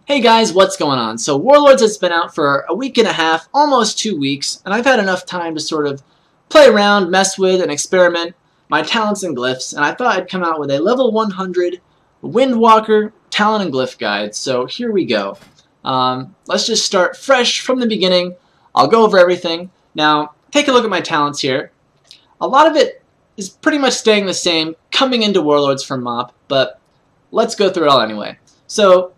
Hey guys, what's going on? So Warlords has been out for a week and a half, almost 2 weeks, and I've had enough time to sort of play around, mess with, and experiment my talents and glyphs, and I thought I'd come out with a level 100 Windwalker talent and glyph guide. So here we go. Let's just start fresh from the beginning. I'll go over everything. Now, take a look at my talents here. A lot of it is pretty much staying the same coming into Warlords from MOP, but let's go through it all anyway. So,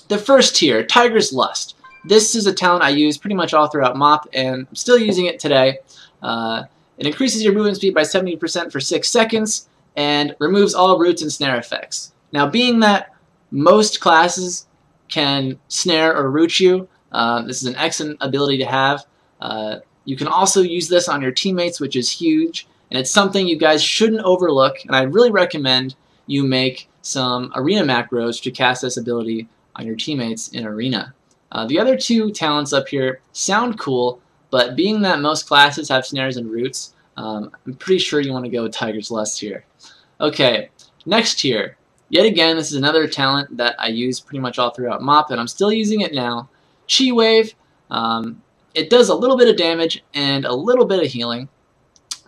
the first tier, Tiger's Lust. This is a talent I use pretty much all throughout MOP, and I'm still using it today. It increases your movement speed by 70% for 6 seconds, and removes all roots and snare effects. Now, being that most classes can snare or root you, this is an excellent ability to have. You can also use this on your teammates, which is huge, and it's something you guys shouldn't overlook, and I really recommend you make some arena macros to cast this ability on your teammates in arena. The other two talents up here sound cool, but being that most classes have snares and roots, I'm pretty sure you want to go with Tiger's Lust here. Okay, next tier. Yet again, this is another talent that I use pretty much all throughout MOP, and I'm still using it now. Chi Wave. It does a little bit of damage and a little bit of healing.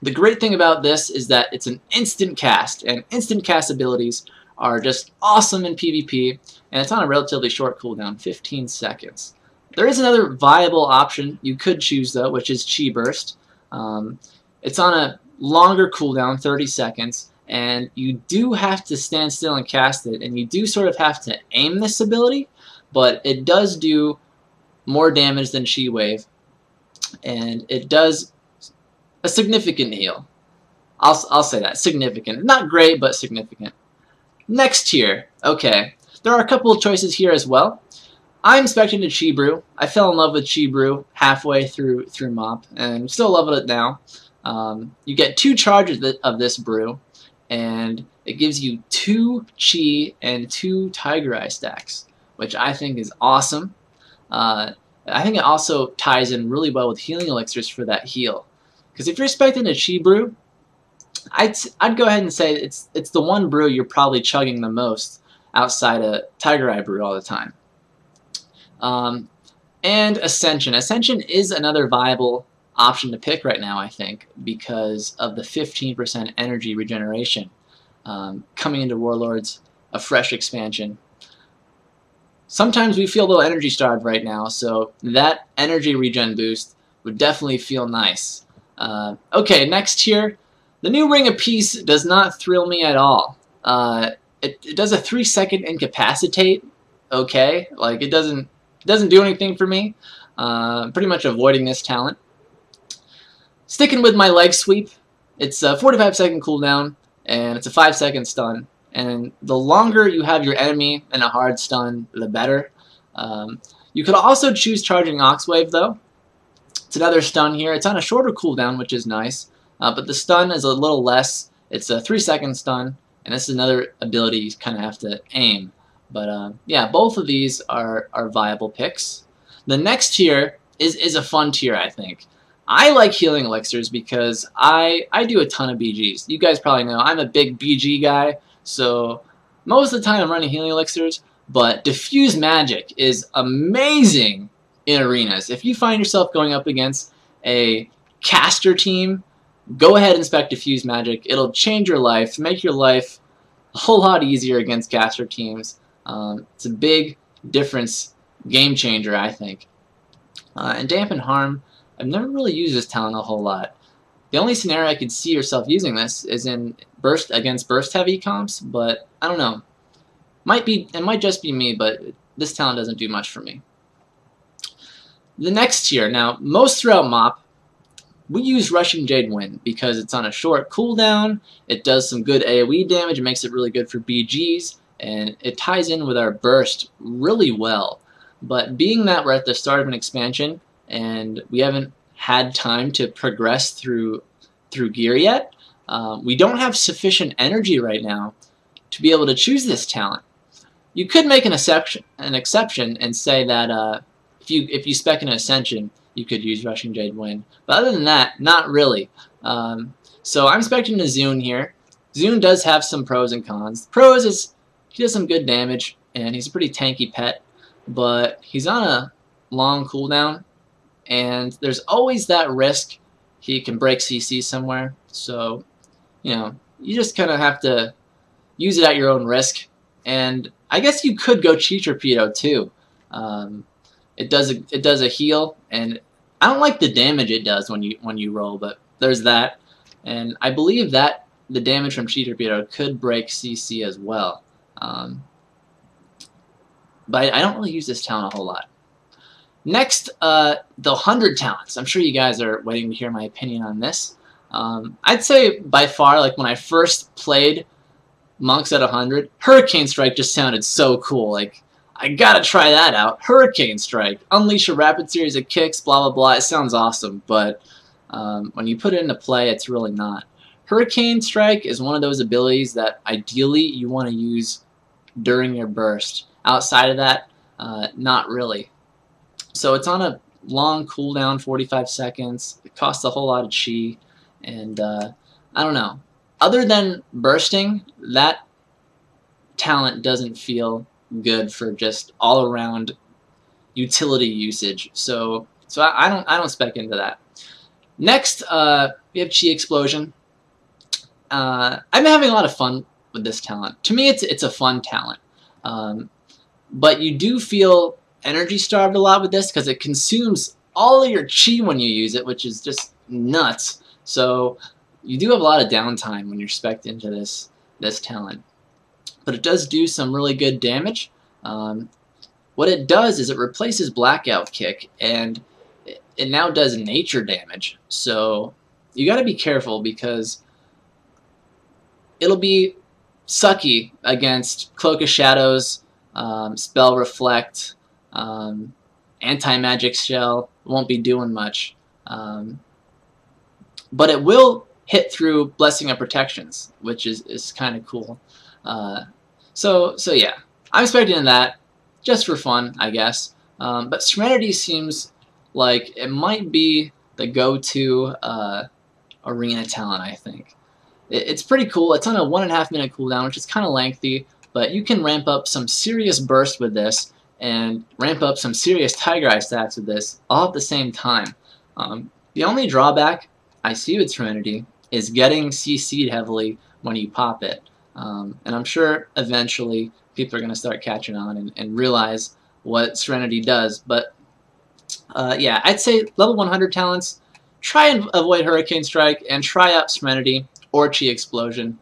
The great thing about this is that it's an instant cast, and instant cast abilities are just awesome in PvP, and it's on a relatively short cooldown, 15 seconds. There is another viable option you could choose though, which is Chi Burst. It's on a longer cooldown, 30 seconds, and you do have to stand still and cast it, and you do sort of have to aim this ability, but it does do more damage than Chi Wave, and it does a significant heal. I'll say that, significant. Not great, but significant. Next tier. Okay, there are a couple of choices here as well. I'm expecting to Chi Brew. I fell in love with Chi Brew halfway through MOP, and still loving it now. You get 2 charges of this brew, and it gives you 2 Chi and 2 Tiger Eye stacks, which I think is awesome. I think it also ties in really well with healing elixirs for that heal. Because if you're expecting a Chi Brew, I'd go ahead and say it's the one brew you're probably chugging the most outside of Tiger Eye Brew all the time. And Ascension. Ascension is another viable option to pick right now, I think, because of the 15% energy regeneration coming into Warlords, a fresh expansion. Sometimes we feel a little energy starved right now, so that energy regen boost would definitely feel nice. Okay, next tier. The new Ring of Peace does not thrill me at all. It does a 3-second incapacitate. Okay, like it doesn't do anything for me. Pretty much avoiding this talent. Sticking with my leg sweep. It's a 45-second cooldown, and it's a 5-second stun. And the longer you have your enemy in a hard stun, the better. You could also choose charging Oxwave though. It's another stun here. It's on a shorter cooldown, which is nice. But the stun is a little less. It's a 3-second stun, and this is another ability you kind of have to aim. But yeah, both of these are viable picks. The next tier is a fun tier, I think. I like healing elixirs because I do a ton of BGs. You guys probably know I'm a big BG guy, so most of the time I'm running healing elixirs, but Diffuse Magic is amazing in arenas. If you find yourself going up against a caster team, go ahead and spec Diffuse Magic. It'll change your life, make your life a whole lot easier against caster teams. It's a big difference, game changer, I think. And Dampen Harm, I've never really used this talent a whole lot. The only scenario I could see yourself using this is in burst against burst heavy comps, but I don't know. It might just be me, but this talent doesn't do much for me. The next tier, now most throughout MOP, we use Rushing Jade Wind because it's on a short cooldown, it does some good AoE damage, it makes it really good for BGs, and it ties in with our burst really well. But being that we're at the start of an expansion, and we haven't had time to progress through gear yet, we don't have sufficient energy right now to be able to choose this talent. You could make an exception and say that if you spec an Ascension, you could use Rushing Jade Wind. But other than that, not really. So I'm expecting a Zune here. Zune does have some pros and cons. The pros is he does some good damage, and he's a pretty tanky pet. but he's on a long cooldown, and there's always that risk he can break CC somewhere. So, you know, you just kind of have to use it at your own risk. And I guess you could go Chi Torpedo too. It does a heal, and I don't like the damage it does when you roll, but there's that. And I believe that the damage from Chi Torpedo could break CC as well. But I don't really use this talent a whole lot. Next, the 100 talents. I'm sure you guys are waiting to hear my opinion on this. I'd say by far, like when I first played Monks at 100, Hurricane Strike just sounded so cool. Like, I gotta try that out. Hurricane Strike. Unleash a rapid series of kicks, blah, blah, blah. It sounds awesome, but when you put it into play, it's really not. Hurricane Strike is one of those abilities that ideally you want to use during your burst. Outside of that, not really. So it's on a long cooldown, 45 seconds. It costs a whole lot of chi, and I don't know. Other than bursting, that talent doesn't feel good for just all-around utility usage. So I don't spec into that. Next, we have Chi Explosion. I've been having a lot of fun with this talent. To me, it's a fun talent. But you do feel energy starved a lot with this because it consumes all of your chi when you use it, which is just nuts. So you do have a lot of downtime when you're spec'd into this talent. But it does do some really good damage. What it does is it replaces Blackout Kick, and it now does nature damage. So you got to be careful because it'll be sucky against Cloak of Shadows, Spell Reflect, Anti-Magic Shell. Won't be doing much. But it will hit through Blessing of Protections, which is kind of cool. So yeah, I'm expecting that just for fun, I guess. But Serenity seems like it might be the go-to arena talent, I think. It's pretty cool. It's on a 1.5 minute cooldown, which is kind of lengthy, but you can ramp up some serious burst with this and ramp up some serious Tiger Eye stats with this all at the same time. The only drawback I see with Serenity is getting CC'd heavily when you pop it. And I'm sure eventually people are going to start catching on and realize what Serenity does. But yeah, I'd say level 100 talents, try and avoid Hurricane Strike and try out Serenity or Chi Explosion.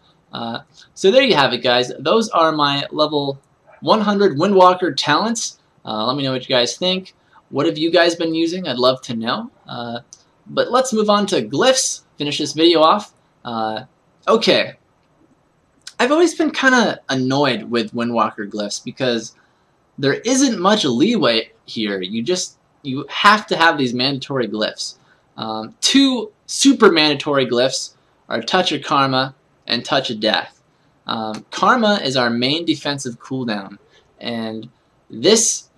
So there you have it, guys. Those are my level 100 Windwalker talents. Let me know what you guys think. What have you guys been using? I'd love to know. But let's move on to Glyphs, finish this video off. Okay. I've always been kind of annoyed with Windwalker Glyphs because there isn't much leeway here. You have to have these mandatory Glyphs. Two super mandatory Glyphs are Touch of Karma and Touch of Death. Karma is our main defensive cooldown, and this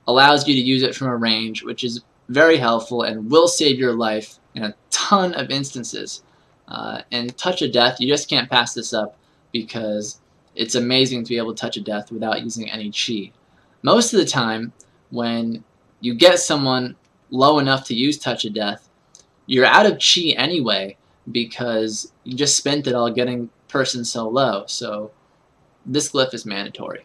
allows you to use it from a range, which is very helpful and will save your life in a ton of instances. And Touch of Death, you just can't pass this up because it's amazing to be able to Touch of Death without using any chi. Most of the time, when you get someone low enough to use Touch of Death, you're out of chi anyway because you just spent it all getting person so low. So this glyph is mandatory.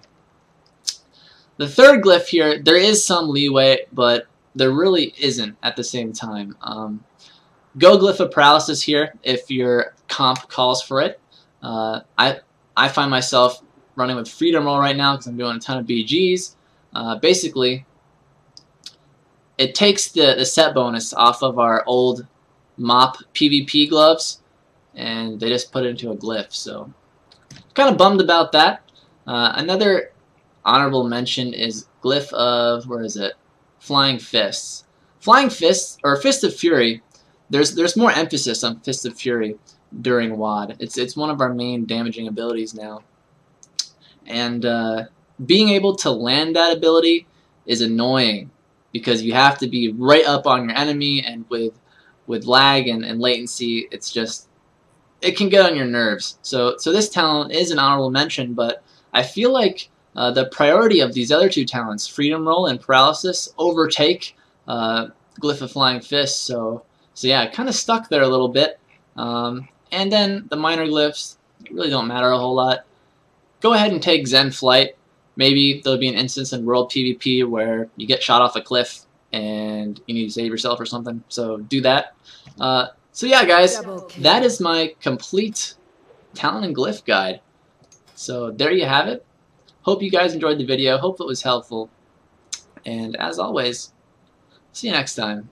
The third glyph here, there is some leeway, but there really isn't at the same time. Go Glyph of Paralysis here if your comp calls for it. I find myself running with Freedom Roll right now because I'm doing a ton of BGs. Basically, it takes the set bonus off of our old MOP PvP gloves, and they just put it into a glyph. So, kind of bummed about that. Another honorable mention is Glyph of, where is it? Flying Fists. Flying Fists, or Fist of Fury, there's more emphasis on Fist of Fury during WoD. It's one of our main damaging abilities now. And being able to land that ability is annoying because you have to be right up on your enemy, and with lag and latency, it's just, it can get on your nerves. So this talent is an honorable mention, but I feel like the priority of these other two talents, Freedom Roll and Paralysis, overtake Glyph of Flying Fist. So yeah, kind of stuck there a little bit. And then the minor glyphs really don't matter a whole lot. Go ahead and take Zen Flight. Maybe there'll be an instance in World PvP where you get shot off a cliff and you need to save yourself or something. So do that. So yeah, guys, that is my complete talent and glyph guide. So there you have it. Hope you guys enjoyed the video. Hope it was helpful. And as always, see you next time.